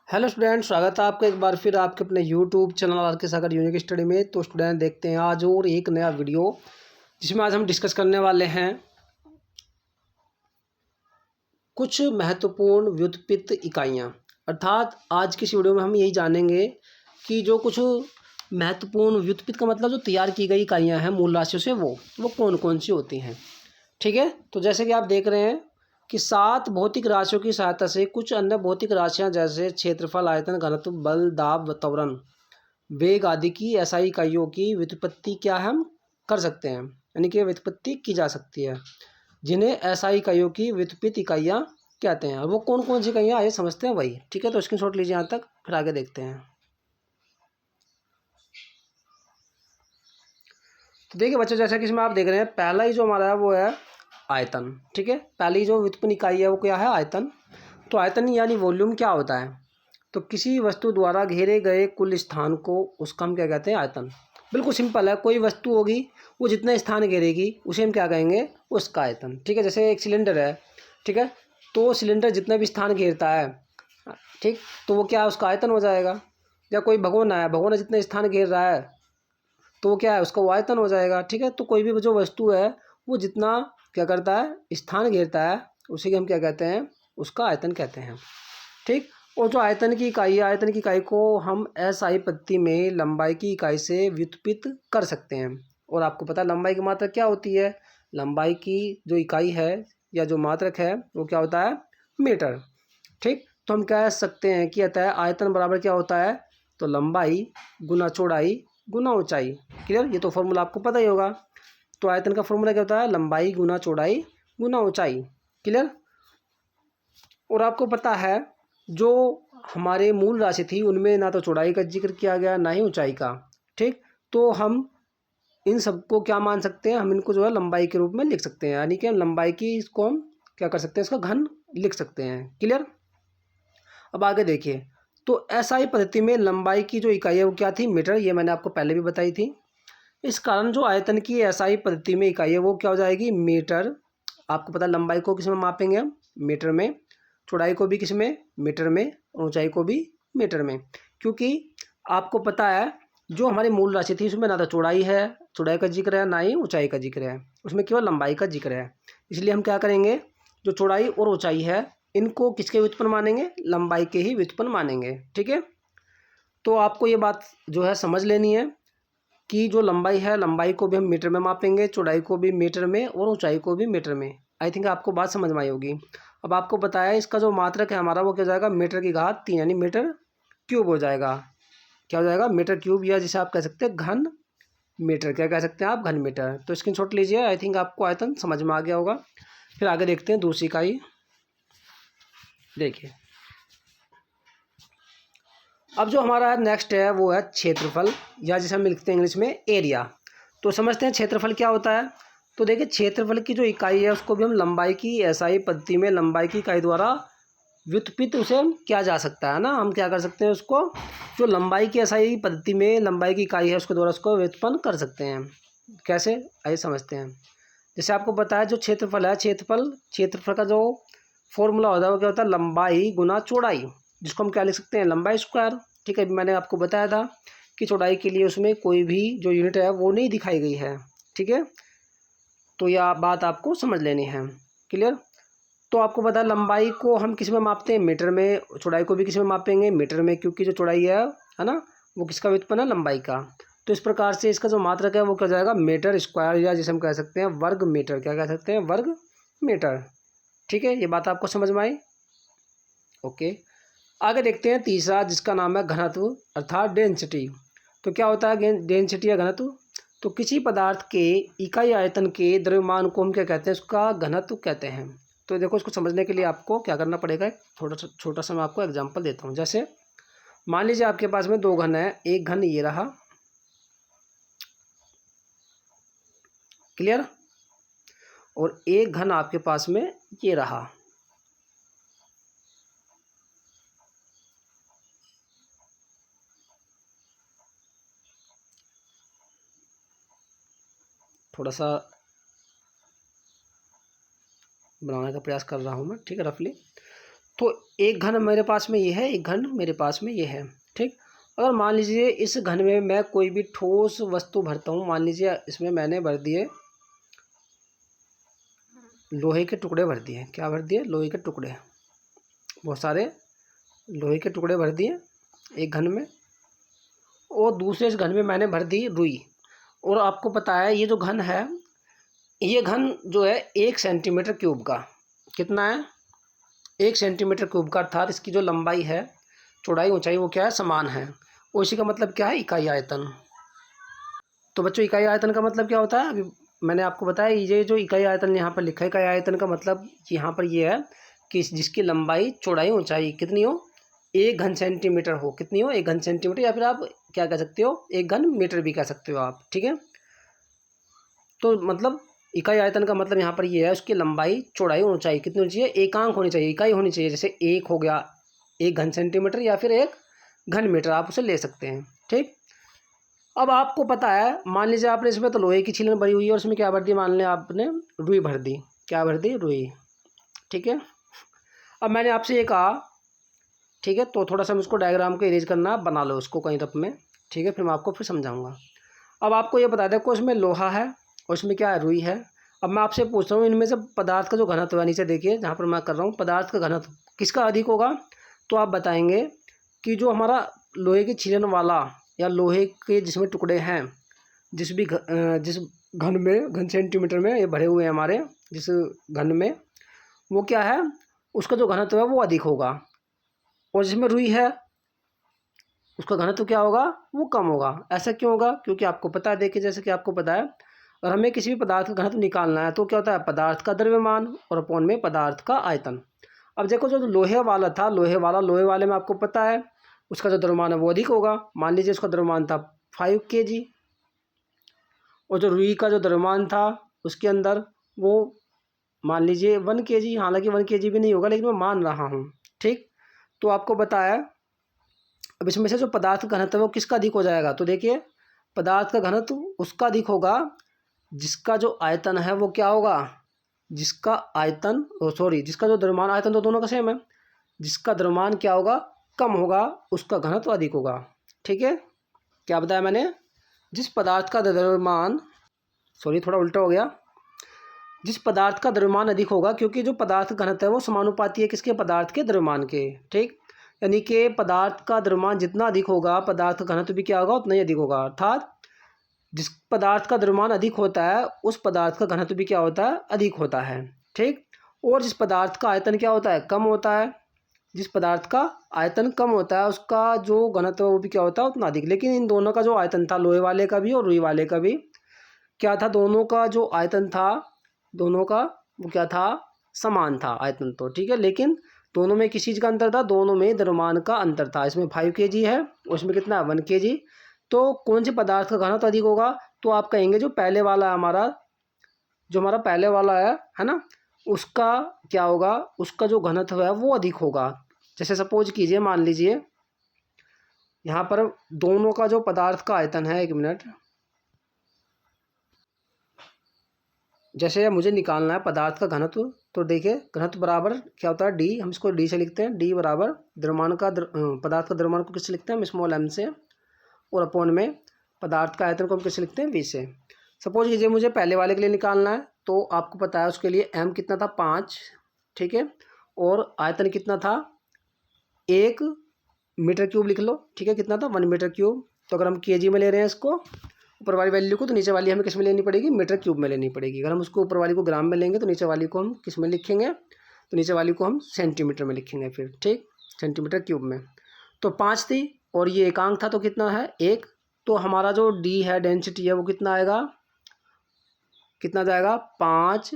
Hello student, स्वागत है आपका एक बार फिर आपके अपने यूट्यूब चैनल आर के सागर यूनिक स्टडी में। तो स्टूडेंट देखते हैं आज और एक नया वीडियो जिसमें आज हम डिस्कस करने वाले हैं कुछ महत्वपूर्ण व्युत्पत्ति इकाइयाँ। अर्थात आज की इस वीडियो में हम यही जानेंगे कि जो कुछ महत्वपूर्ण व्युत्पत्ति का मतलब जो तैयार की गई इकाइयाँ हैं मूल राशियों से वो कौन कौन सी होती हैं। ठीक है, तो जैसे कि आप देख रहे हैं कि 7 भौतिक राशियों की सहायता से कुछ अन्य भौतिक राशियां जैसे क्षेत्रफल, आयतन, घनत्व, बल, दाब, त्वरण, वेग आदि की एसआई इकाइयों की व्युत्पत्ति क्या हम कर सकते हैं, यानी कि व्युत्पत्ति की जा सकती है, जिन्हें एसआई इकाइयों की व्युत्पत्ति इकाइयाँ कहते हैं। और वो कौन कौन सी इकाइयाँ आइए समझते हैं वही। ठीक है, तो स्क्रीनशॉट लीजिए यहाँ तक, फिर आगे देखते हैं। तो देखिए बच्चों, जैसा कि इसमें आप देख रहे हैं, पहला ही जो हमारा है वो है आयतन। ठीक है, पहली जो व्युत्पन्न इकाई है वो क्या है? आयतन। तो आयतन यानी वॉल्यूम क्या होता है? तो किसी वस्तु द्वारा घेरे गए कुल स्थान को, उसका हम क्या कहते हैं? आयतन। बिल्कुल सिंपल है, कोई वस्तु होगी वो जितना स्थान घेरेगी उसे हम क्या कहेंगे? उसका आयतन। ठीक है, जैसे एक सिलेंडर है, ठीक है, तो सिलेंडर जितना भी स्थान घेरता है, ठीक, तो वो क्या है? उसका आयतन हो जाएगा। या कोई भगोना है, भगोना जितना स्थान घेर रहा है तो वो क्या है? उसका वो आयतन हो जाएगा। ठीक है, तो कोई भी जो वस्तु है वो जितना क्या करता है? स्थान घेरता है, उसी के हम क्या कहते हैं? उसका आयतन कहते हैं। ठीक, और जो आयतन की इकाई है, आयतन की इकाई को हम एसआई पद्धति में लंबाई की इकाई से व्युत्पन्न कर सकते हैं। और आपको पता है लंबाई की मात्रक क्या होती है? लंबाई की जो इकाई है या जो मात्रक है वो क्या होता है? मीटर। ठीक, तो हम कह सकते हैं कि अतः आयतन बराबर क्या होता है? तो लंबाई गुना चौड़ाई गुना ऊंचाई। क्लियर? ये तो फॉर्मूला आपको पता ही होगा। तो आयतन का फॉर्मूला क्या होता है? लंबाई गुना चौड़ाई गुना ऊंचाई। क्लियर? और आपको पता है जो हमारे मूल राशि थी उनमें ना तो चौड़ाई का जिक्र किया गया ना ही ऊंचाई का। ठीक, तो हम इन सबको क्या मान सकते हैं? हम इनको जो है लंबाई के रूप में लिख सकते हैं, यानी कि हम लंबाई की इसको हम क्या कर सकते हैं? इसका घन लिख सकते हैं। क्लियर? अब आगे देखिए, तो एसआई पद्धति में लंबाई की जो इकाई है वो क्या थी? मीटर। ये मैंने आपको पहले भी बताई थी। इस कारण जो आयतन की एसआई पद्धति में इकाई है वो क्या हो जाएगी? मीटर। आपको पता है लंबाई को किस में मापेंगे हम? मीटर में। चौड़ाई को भी किस में? मीटर में। और ऊंचाई को भी मीटर में। क्योंकि आपको पता है जो हमारी मूल राशि थी उसमें ना तो चौड़ाई है, चौड़ाई का जिक्र है, ना ही ऊंचाई का जिक्र है, उसमें केवल लंबाई का जिक्र है। इसलिए हम क्या करेंगे? जो चौड़ाई और ऊंचाई है इनको किसके व्युत्पन्न मानेंगे? लंबाई के ही व्युत्पन्न मानेंगे। ठीक है, तो आपको ये बात जो है समझ लेनी है कि जो लंबाई है, लंबाई को भी हम मीटर में मापेंगे, चौड़ाई को भी मीटर में और ऊंचाई को भी मीटर में। आई थिंक आपको बात समझ में आई होगी। अब आपको बताया इसका जो मात्रक है हमारा वो क्या हो जाएगा? मीटर की घात 3, यानी मीटर क्यूब हो जाएगा। क्या हो जाएगा? मीटर क्यूब, या जिसे आप कह सकते हैं घन मीटर। क्या कह सकते हैं आप? घन मीटर। तो स्क्रीनशॉट लीजिए, आई थिंक आपको आयतन समझ में आ गया होगा। फिर आगे देखते हैं दूसरी इकाई। देखिए, अब जो हमारा नेक्स्ट है वो है क्षेत्रफल, या जिसे हम लिखते हैं इंग्लिश में एरिया। तो समझते हैं क्षेत्रफल क्या होता है। तो देखिए, क्षेत्रफल की जो इकाई है उसको भी हम लंबाई की एसआई पद्धति में लंबाई की इकाई द्वारा व्युत्पन्न उसे किया जा सकता है ना। हम क्या कर सकते हैं? उसको जो लंबाई की एसआई पद्धति में लंबाई की इकाई है उसके द्वारा उसको व्युत्पन्न कर सकते हैं। कैसे? आइए समझते हैं। जैसे आपको बताया जो क्षेत्रफल है, क्षेत्रफल का जो फॉर्मूला होता है वो क्या होता है? लंबाई गुना चौड़ाई, जिसको हम क्या लिख सकते हैं? लंबाई स्क्वायर। ठीक है, अभी मैंने आपको बताया था कि चौड़ाई के लिए उसमें कोई भी जो यूनिट है वो नहीं दिखाई गई है। ठीक है, तो यह बात आपको समझ लेनी है। क्लियर? तो आपको पता है लंबाई को हम किस में मापते हैं? मीटर में। चौड़ाई को भी किस में मापेंगे? मीटर में, क्योंकि जो चौड़ाई है ना, वो किसका व्युत्पन्न है? लंबाई का। तो इस प्रकार से इसका जो मात्रक है वो क्या जाएगा? मीटर स्क्वायर, या जिसे हम कह सकते हैं वर्ग मीटर। क्या कह सकते हैं? वर्ग मीटर। ठीक है, ये बात आपको समझ में आई? ओके, आगे देखते हैं तीसरा, जिसका नाम है घनत्व अर्थात डेंसिटी। तो क्या होता है डेंसिटी या घनत्व? तो किसी पदार्थ के इकाई आयतन के द्रव्यमान को हम क्या कहते हैं? उसका घनत्व कहते हैं। तो देखो, इसको समझने के लिए आपको क्या करना पड़ेगा? एक छोटा सा मैं आपको एग्जांपल देता हूँ। जैसे मान लीजिए आपके पास में 2 घन है, एक घन ये रहा। क्लियर? और एक घन आपके पास में ये रहा। थोड़ा सा बनाने का प्रयास कर रहा हूँ मैं, ठीक है, रफली। तो एक घन मेरे पास में ये है, एक घन मेरे पास में ये है, ठीक। अगर मान लीजिए इस घन में मैं कोई भी ठोस वस्तु भरता हूँ, मान लीजिए इसमें मैंने भर दिए लोहे के टुकड़े भर दिए, क्या भर दिए, लोहे के टुकड़े, बहुत सारे लोहे के टुकड़े भर दिए एक घन में, और दूसरे इस घन में मैंने भर दी रुई। और आपको पता है ये जो घन है, ये घन जो है 1 सेंटीमीटर क्यूब का, कितना है, 1 सेंटीमीटर क्यूब का, अर्थात इसकी जो लंबाई है, चौड़ाई, ऊंचाई वो क्या है, समान है। और इसी का मतलब क्या है, इकाई आयतन। तो बच्चों इकाई आयतन का मतलब क्या होता है, अभी मैंने आपको बताया, ये जो इकाई आयतन यहाँ पर लिखा है, इकाई आयतन का मतलब यहाँ पर ये है कि जिसकी लंबाई, चौड़ाई, ऊंचाई कितनी हो, 1 घन सेंटीमीटर हो, कितनी हो, 1 घन सेंटीमीटर, या फिर आप क्या कह सकते हो, 1 घन मीटर भी कह सकते हो आप, ठीक है। तो मतलब इकाई आयतन का मतलब यहाँ पर ये है, उसकी लंबाई, चौड़ाई, ऊंचाई कितनी होनी चाहिए, एकांक होनी चाहिए, इकाई होनी चाहिए। जैसे 1 हो गया 1 घन सेंटीमीटर, या फिर 1 घन मीटर, आप उसे ले सकते हैं, ठीक। अब आपको पता है, मान लीजिए आपने इसमें तो लोहे की छीलन भरी हुई है, और इसमें क्या भर दी, मान लें आपने रुई भर दी, क्या भर दी, रुई, ठीक है। अब मैंने आपसे ये कहा, ठीक है, तो थोड़ा सा इसको डायग्राम को इरेज करना, बना लो उसको कहीं रफ में, ठीक है, फिर मैं आपको फिर समझाऊंगा। अब आपको ये बता दें कि उसमें लोहा है और उसमें क्या है, रुई है। अब मैं आपसे पूछता हूँ, इनमें से पदार्थ का जो घनत्व है, नीचे देखिए जहाँ पर मैं कर रहा हूँ, पदार्थ का घनत्व किसका अधिक होगा, तो आप बताएंगे कि जो हमारा लोहे की छीलन वाला या लोहे के जिसमें टुकड़े हैं, जिस घन में, घन सेंटीमीटर में ये भरे हुए हैं हमारे जिस घन में, वो क्या है, उसका जो घनत्व है वो अधिक होगा। और जिसमें रुई है उसका घनत्व क्या होगा, वो कम होगा। ऐसा क्यों होगा, क्योंकि आपको पता है, देखिए जैसे कि आपको पता है, और हमें किसी भी पदार्थ का घनत्व निकालना है तो क्या होता है, पदार्थ का द्रव्यमान और अपॉन में पदार्थ का आयतन। अब देखो जो लोहे वाला था, लोहे वाले में आपको पता है उसका जो द्रव्यमान है वो अधिक होगा। मान लीजिए उसका द्रव्यमान था 5 kg, और जो रुई का जो द्रव्यमान था उसके अंदर वो मान लीजिए 1 kg, हालांकि 1 kg भी नहीं होगा, लेकिन मैं मान रहा हूँ, ठीक। तो आपको बताया, अब इसमें से जो पदार्थ का घनत्व है वो किसका अधिक हो जाएगा, तो देखिए पदार्थ का घनत्व उसका अधिक होगा जिसका जो आयतन है वो क्या होगा, जिसका आयतन, सॉरी, जिसका जो द्रव्यमान, आयतन तो दोनों का सेम है, जिसका द्रव्यमान क्या होगा, कम होगा, उसका घनत्व अधिक होगा, ठीक है। क्या बताया मैंने, जिस पदार्थ का द्रव्यमान, सॉरी थोड़ा उल्टा हो गया, जिस पदार्थ का द्रव्यमान अधिक होगा, क्योंकि जो पदार्थ का घनत्व है वो समानुपाती है किसके, पदार्थ के द्रव्यमान के, ठीक। यानी कि पदार्थ का द्रव्यमान जितना अधिक होगा, पदार्थ का घनत्व भी क्या होगा, उतना ही अधिक होगा। अर्थात जिस पदार्थ का द्रव्यमान अधिक होता है उस पदार्थ का घनत्व भी क्या होता है, अधिक होता है, ठीक। और जिस पदार्थ का आयतन क्या होता है, कम होता है, जिस पदार्थ का आयतन कम होता है उसका जो घनत्व वो भी क्या होता है, उतना अधिक। लेकिन इन दोनों का जो आयतन था, लोहे वाले का भी और रुई वाले का भी, क्या था, दोनों का जो आयतन था, दोनों का वो क्या था, समान था आयतन तो, ठीक है। लेकिन दोनों में किस चीज़ का अंतर था, दोनों में द्रव्यमान का अंतर था। इसमें 5 kg है, उसमें कितना है, 1 kg। तो कौन से पदार्थ का घनत्व अधिक होगा, तो आप कहेंगे जो पहले वाला हमारा, जो हमारा पहले वाला है ना, उसका क्या होगा, उसका जो घनत्व है वो अधिक होगा। जैसे सपोज कीजिए, मान लीजिए यहाँ पर दोनों का जो पदार्थ का आयतन है, 1 मिनट, जैसे मुझे निकालना है पदार्थ का घनत्व, तो देखिए घनत्व बराबर क्या होता है, डी, हम इसको डी से लिखते हैं, डी बराबर द्रव्यमान का पदार्थ का द्रव्यमान को किससे लिखते हैं, हम स्मॉल एम से, और अपॉन में पदार्थ का आयतन को हम किससे लिखते हैं, वी से। सपोज कीजिए मुझे पहले वाले के लिए निकालना है, तो आपको पता है उसके लिए एम कितना था, 5, ठीक है, और आयतन कितना था, 1 मीटर क्यूब लिख लो, ठीक है, कितना था, 1 मीटर क्यूब। तो अगर हम केजी में ले रहे हैं इसको ऊपर वाली वैल्यू को, तो नीचे वाली हमें किस में लेनी पड़ेगी, मीटर क्यूब में लेनी पड़ेगी। अगर हम उसको ऊपर वाली को ग्राम में लेंगे तो नीचे वाली को हम किस में लिखेंगे, तो नीचे वाली को हम सेंटीमीटर में लिखेंगे फिर, ठीक, सेंटीमीटर क्यूब में। तो 5 थी और ये एकांक था, तो कितना है, 1। तो हमारा जो डी है, डेंसिटी है, वो कितना आएगा, कितना जाएगा, 5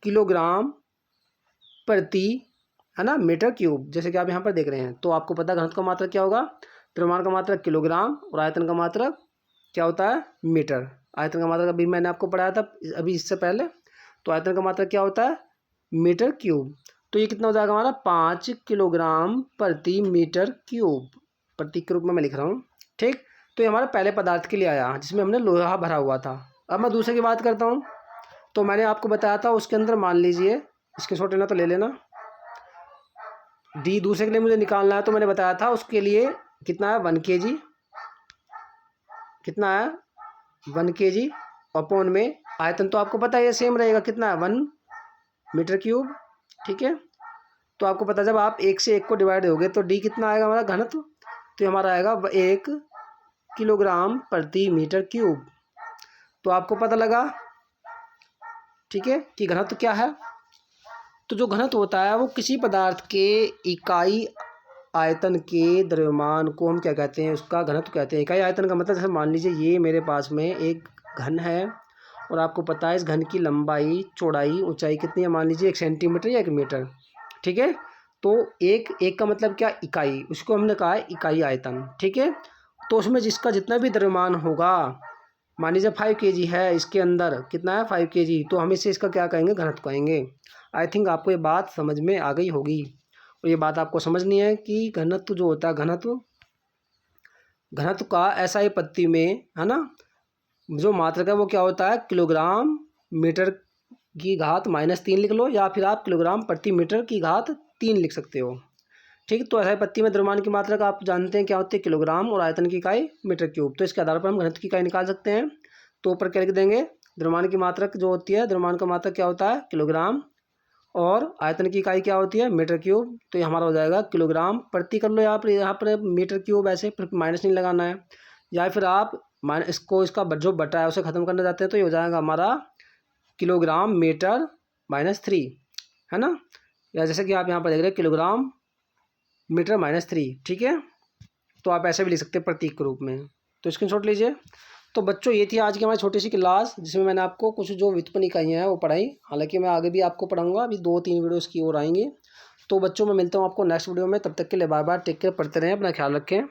किलोग्राम प्रति, है ना, मीटर क्यूब, जैसे कि आप यहाँ पर देख रहे हैं। तो आपको पता है घनत्व का मात्रक क्या होगा, द्रव्यमान का मात्रक किलोग्राम, और आयतन का मात्रक क्या होता है, मीटर। आयतन का मात्रक अभी मैंने आपको पढ़ाया था अभी इससे पहले, तो आयतन का मात्रक क्या होता है, मीटर क्यूब। तो ये कितना हो जाएगा हमारा, 5 किलोग्राम प्रति मीटर क्यूब, प्रति के रूप में मैं लिख रहा हूँ, ठीक। तो ये हमारे पहले पदार्थ के लिए आया जिसमें हमने लोहा भरा हुआ था। अब मैं दूसरे की बात करता हूँ। तो मैंने आपको बताया था उसके अंदर, मान लीजिए स्क्रीनशॉट लेना तो ले लेना, डी दूसरे के लिए मुझे निकालना है, तो मैंने बताया था उसके लिए कितना है 1 kg, कितना है 1 kg अपॉन में आयतन तो आपको पता है ये सेम रहेगा, कितना है 1 मीटर क्यूब। ठीक है, तो आपको पता है जब आप 1 से 1 को डिवाइड दोगे तो डी कितना आएगा हमारा घनत्व, तो हमारा आएगा 1 किलोग्राम प्रति मीटर क्यूब। तो आपको पता लगा, ठीक है, कि घनत्व क्या है। तो जो घनत्व होता है वो किसी पदार्थ के इकाई आयतन के द्रव्यमान को हम क्या कहते हैं, उसका घनत्व कहते हैं। इकाई आयतन का मतलब जैसे मान लीजिए ये मेरे पास में एक घन है और आपको पता है इस घन की लंबाई, चौड़ाई, ऊंचाई कितनी है, मान लीजिए 1 सेंटीमीटर या 1 मीटर। ठीक है, तो एक का मतलब क्या, इकाई, उसको हमने कहा है इकाई आयतन। ठीक है, तो उसमें जिसका जितना भी द्रव्यमान होगा, मान लीजिए 5 kg है, इसके अंदर कितना है 5 kg, तो हम इसे इसका क्या कहेंगे, घनत्व कहेंगे। आई थिंक आपको ये बात समझ में आ गई होगी। और ये बात आपको समझनी है कि घनत्व जो होता है, घनत्व का SI पत्ती में, है ना, जो मात्रक है वो क्या होता है, किलोग्राम मीटर की घात -3 लिख लो, या फिर आप किलोग्राम प्रति मीटर की घात 3 लिख सकते हो। ठीक, तो SI पत्ती में द्रव्यमान की मात्रा का आप जानते हैं क्या होती है, किलोग्राम, और आयतन की इकाई मीटर क्यूब। तो इसके आधार पर हम घनत्व की इकाई निकाल सकते हैं। तो ऊपर क्या लिख देंगे, द्रव्यमान की मात्रक जो होती है, द्रव्यमान का मात्रक क्या होता है, किलोग्राम, और आयतन की इकाई क्या होती है, मीटर क्यूब। तो ये हमारा हो जाएगा किलोग्राम प्रति, कर लो यहाँ पर मीटर क्यूब, ऐसे फिर माइनस नहीं लगाना है, या फिर आप इसको इसका जो बटा है उसे ख़त्म करना चाहते हैं तो ये हो जाएगा हमारा किलोग्राम मीटर -3, है ना, या जैसे कि आप यहाँ पर देख रहे हैं किलोग्राम मीटर -3। ठीक है, तो आप ऐसे भी लिख सकते हैं प्रतीक के रूप में। तो स्क्रीनशॉट लीजिए। तो बच्चों ये थी आज की हमारी छोटी सी क्लास, जिसमें मैंने आपको कुछ जो व्युत्पन्न इकाइयाँ हैं वो पढ़ाई। हालांकि मैं आगे भी आपको पढ़ाऊंगा, अभी 2-3 वीडियोस की ओर आएंगे। तो बच्चों मैं मिलता हूँ आपको नेक्स्ट वीडियो में, तब तक के लिए बाय बाय, टेक केयर, पढ़ते रहें, अपना ख्याल रखें।